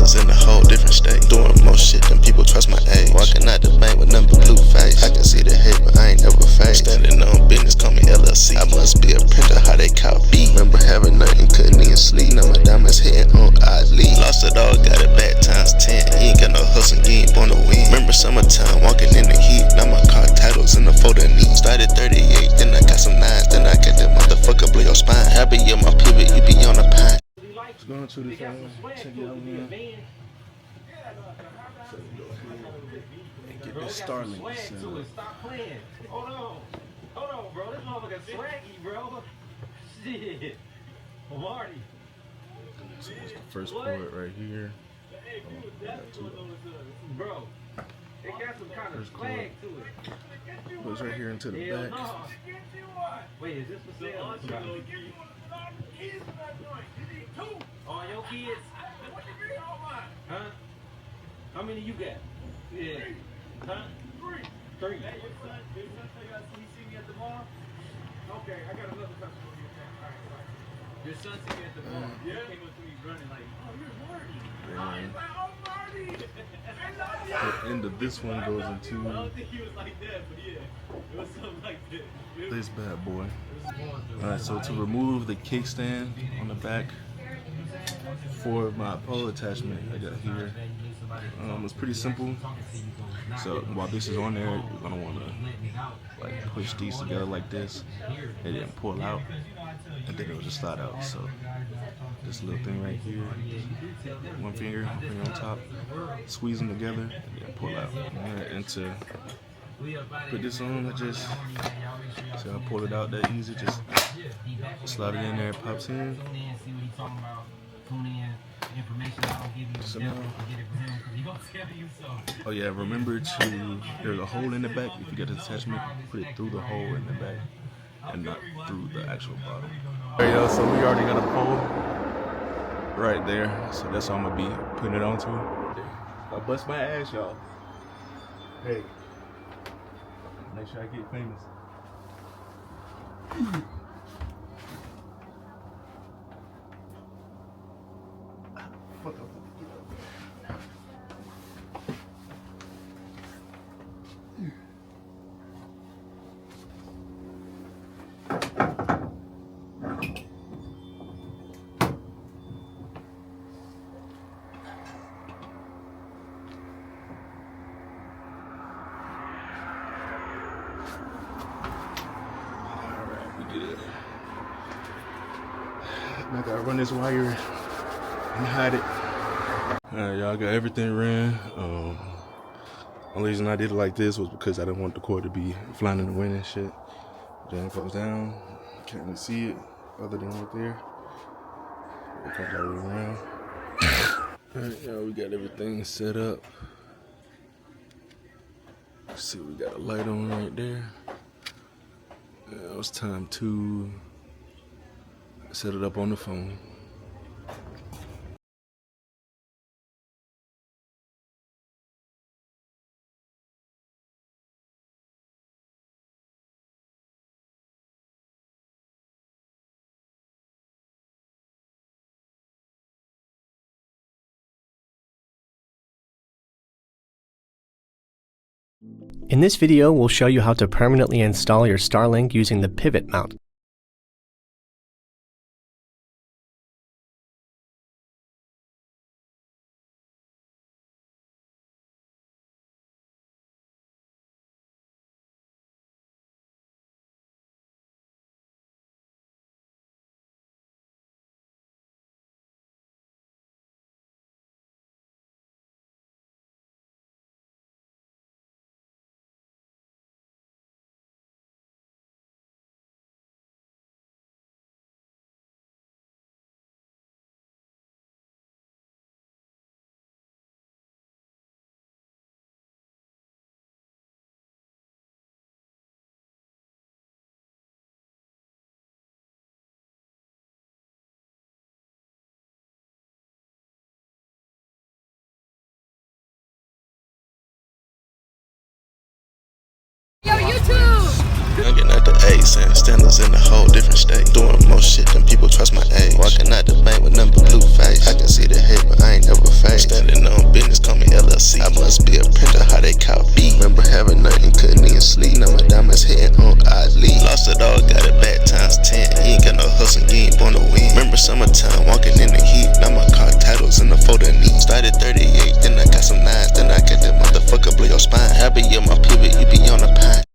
standards in a whole different state. Doing more shit than people trust my age. Walking out the bank with nothing but blue face. I can see the hate, but I ain't never faced. Standing on business, call me LLC. I must be a printer, how they copy. Remember having nothing, couldn't even sleep. Now my diamonds hitting on oddly. Lost it all, got it back times 10. You ain't got no hustle, you ain't born to win. Remember summertime, walking in the heat. Now my car titles in the folder knee. Started 38, then I got some 9s. Then I got that motherfucker blow your spine. Happy you're my pivot, you be on the pine. Let's go into the phone, check it out here. So go ahead and get this Starlink. Stop playing. Hold on, bro. This motherfucker swaggy, bro. Shit. Marty. So that's the first port right here. Bro, it got some kind of swag to it. Goes right here into the back. No. Wait, is this for sale? All your kids? Huh? How many you got? Yeah. Huh? Three. Hey, your son tell you he see me at the mall? Okay, I got another question for you. All right. Your son see me at the mall. Yeah. He came up to me running like, oh, you're Marty. Oh, Marty. The end of this one goes into I don't think he was like that, but yeah. It was something like that. this bad boy. Alright, so to remove the kickstand on the back for my pole attachment I got here, it's pretty simple. So while this is on there, you're gonna want to like push these together like this, and then pull out, and then it'll just slide out. So this little thing right here, one finger, put it on top, squeeze them together, and then pull out. And to put this on, I just so I pull it out that easy, just slide it in there, it pops in. So now, oh yeah, remember to, there's a hole in the back. If you get the attachment, put it through the hole in the back and not through the actual bottom. Alright y'all, so we already got a pole right there, so that's all I'm gonna be putting it onto. I bust my ass, y'all. Hey, make sure I get famous. I gotta run this wire and hide it. Alright, y'all, got everything ran. Only reason I did it like this was because I didn't want the cord to be flying in the wind and shit. Then it goes down, can't really see it other than right there. It comes all the way around. Alright, y'all, we got everything set up. See, we got a light on right there. It was time to set it up on the phone. In this video, we'll show you how to permanently install your Starlink using the pivot mount. Youngin' at the Ace and standards in a whole different state. Doing more shit than people trust my age. Walking out the bank with nothing but blue face. I can see the hate, but I ain't never faced. a printer, how they copy. Remember having nothing, couldn't even sleep. Now my diamonds hitting on oddly. Lost it all, got it back times 10. You ain't got no hustle, you ain't born to win. Remember summertime, walking in the heat. Now my car titles in the folder knee. Started 38, then I got some 9s, then I got that motherfucker blow your spine. Happy, yeah, my pivot, you be on the pine.